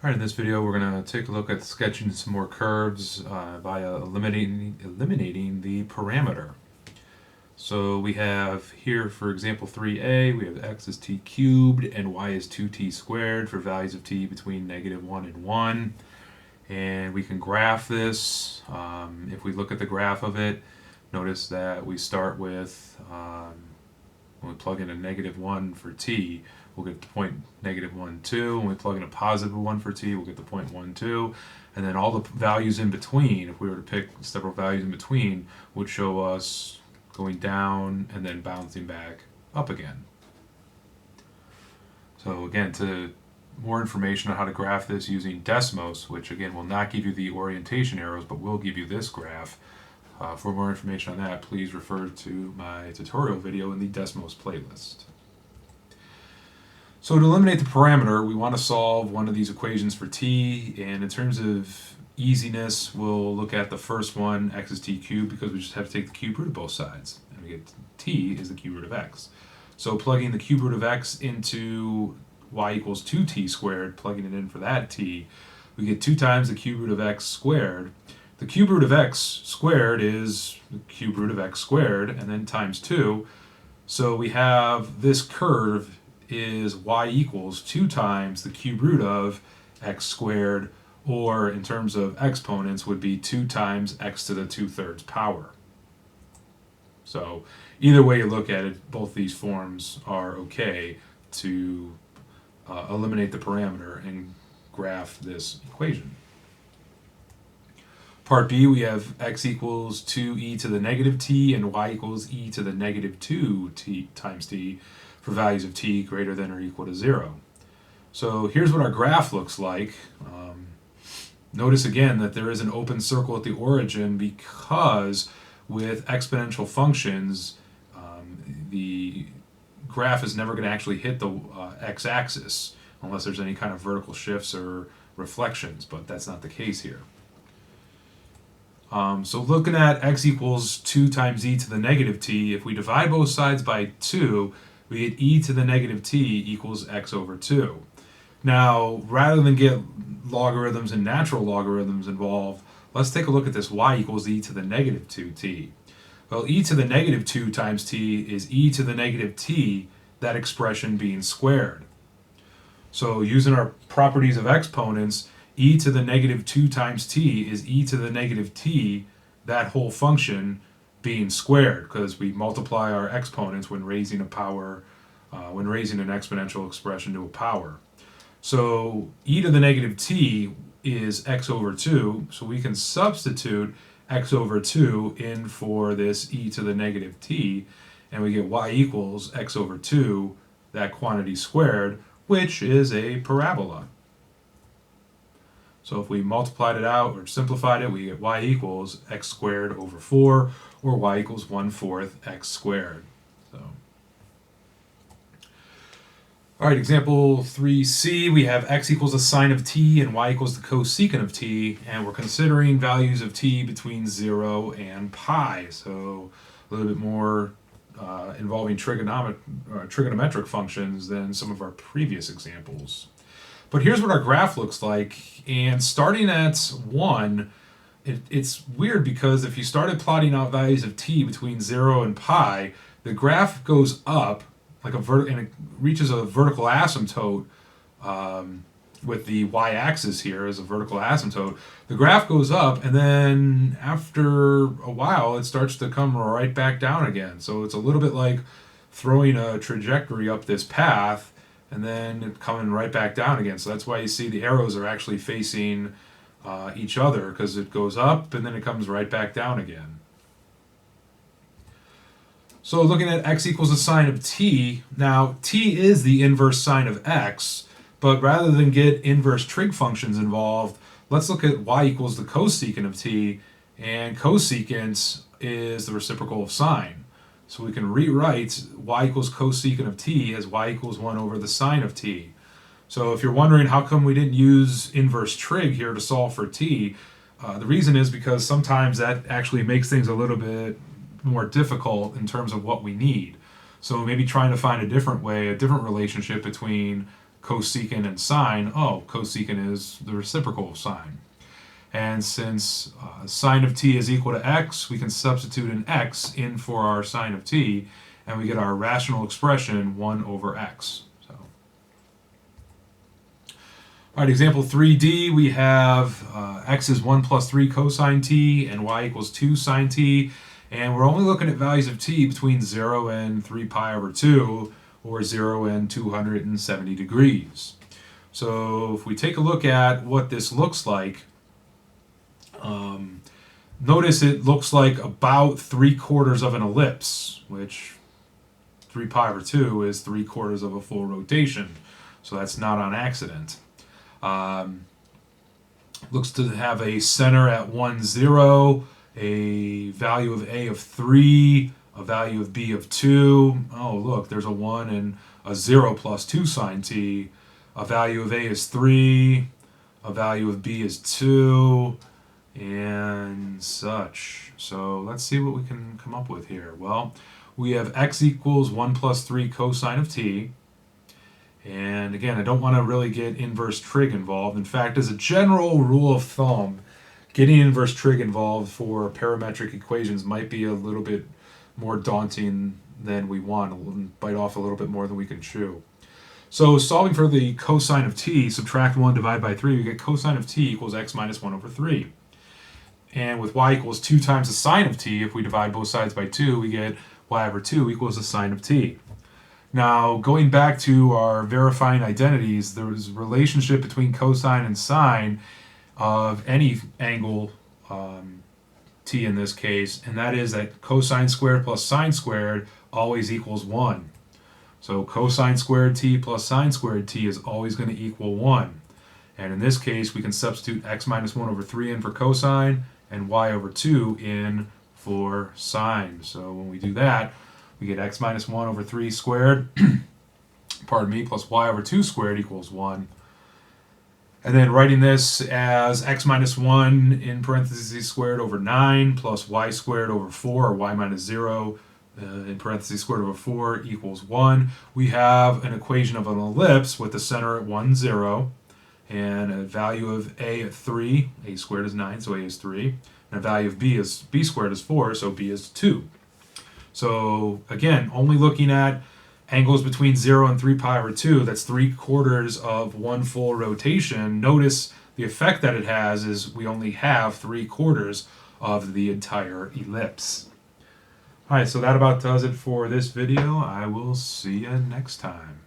Alright, in this video we're going to take a look at sketching some more curves via eliminating the parameter. So we have here, for example 3a, we have x is t cubed and y is 2t squared for values of t between -1 and 1. And we can graph this. If we look at the graph of it, notice that we start with, when we plug in a -1 for t, we'll get the point -1, 2. When we plug in a +1 for t, we'll get the point 1, 2. And then all the values in between, if we were to pick several values in between, would show us going down and then bouncing back up again. So again, to more information on how to graph this using Desmos, which again will not give you the orientation arrows, but will give you this graph. For more information on that, please refer to my tutorial video in the Desmos playlist. So to eliminate the parameter, we want to solve one of these equations for t, and in terms of easiness, we'll look at the first one, x is t cubed, because we just have to take the cube root of both sides, and we get t is the cube root of x. So plugging the cube root of x into y equals 2t squared, plugging it in for that t, we get 2 times the cube root of x squared. The cube root of x squared is the cube root of x squared, and then times 2. So we have this curve is y equals 2 times the cube root of x squared, or in terms of exponents would be 2 times x to the 2/3 power. So either way you look at it, both these forms are okay to eliminate the parameter and graph this equation. Part B, we have x equals 2e to the -t and y equals e to the -2t times t for values of t greater than or equal to 0. So here's what our graph looks like. Notice again that there is an open circle at the origin because with exponential functions, the graph is never going to actually hit the x-axis unless there's any kind of vertical shifts or reflections, but that's not the case here. So looking at x equals 2 times e to the -t, if we divide both sides by 2, we get e to the -t equals x over 2. Now, rather than get logarithms and natural logarithms involved, let's take a look at this y equals e to the -2t. Well, e to the -2 times t is e to the -t, that expression being squared. So using our properties of exponents, e to the -2 times t is e to the -t, that whole function being squared, because we multiply our exponents when raising a power, when raising an exponential expression to a power. So e to the -t is x over 2, so we can substitute x over 2 in for this e to the -t, and we get y equals x over 2, that quantity squared, which is a parabola. So if we multiplied it out or simplified it, we get y equals x squared over 4, or y equals 1/4 x squared. So, all right, example 3c, we have x equals the sine of t and y equals the cosecant of t, and we're considering values of t between 0 and pi. So a little bit more involving trigonometric functions than some of our previous examples. But here's what our graph looks like, and starting at 1, it's weird because if you started plotting out values of t between 0 and pi, the graph goes up like and it reaches a vertical asymptote with the y-axis here as a vertical asymptote. The graph goes up, and then after a while it starts to come right back down again. So it's a little bit like throwing a trajectory up this path and then coming right back down again. So that's why you see the arrows are actually facing each other, because it goes up and then it comes right back down again. So looking at x equals the sine of t, now t is the inverse sine of x, but rather than get inverse trig functions involved, let's look at y equals the cosecant of t, and cosecant is the reciprocal of sine. So we can rewrite y equals cosecant of t as y equals 1 over the sine of t. So if you're wondering how come we didn't use inverse trig here to solve for t, the reason is because sometimes that actually makes things a little bit more difficult in terms of what we need. So maybe trying to find a different way, a different relationship between cosecant and sine, oh, cosecant is the reciprocal of sine. And since sine of t is equal to x, we can substitute an x in for our sine of t, and we get our rational expression 1 over x. So, all right, example 3D, we have x is 1 plus 3 cosine t, and y equals 2 sine t, and we're only looking at values of t between 0 and 3 pi over 2, or 0 and 270 degrees. So if we take a look at what this looks like, notice it looks like about 3/4 of an ellipse, which 3 pi over 2 is 3/4 of a full rotation, so that's not on accident. Looks to have a center at 1, 0, a value of a of 3, a value of b of 2. Oh, look, there's a 1 and a 0 plus 2 sine t. A value of a is 3, a value of b is 2, and such. So let's see what we can come up with here. Well, we have x equals 1 plus 3 cosine of t. And again, I don't want to really get inverse trig involved. In fact, as a general rule of thumb, getting inverse trig involved for parametric equations might be a little bit more daunting than we want, and bite off a little bit more than we can chew. So solving for the cosine of t, subtract 1, divide by 3, we get cosine of t equals x minus 1 over 3. And with y equals 2 times the sine of t, if we divide both sides by 2, we get y over 2 equals the sine of t. Now, going back to our verifying identities, there is a relationship between cosine and sine of any angle, t in this case, and that is that cosine squared plus sine squared always equals 1. So cosine squared t plus sine squared t is always going to equal 1. And in this case, we can substitute x minus 1 over 3 in for cosine and y over 2 in for sine. So when we do that, we get x minus 1 over 3 squared, pardon me, plus y over 2 squared equals 1. And then writing this as x minus 1 in parentheses squared over 9 plus y squared over 4, or y minus 0 in parentheses squared over 4 equals 1. We have an equation of an ellipse with the center at 1, 0, and a value of a at 3, a squared is 9, so a is 3, and a value of b squared is 4, so b is 2. So again, only looking at angles between 0 and 3 pi over 2, that's 3/4 of one full rotation. Notice the effect that it has is we only have 3/4 of the entire ellipse. Alright, so that about does it for this video. I will see you next time.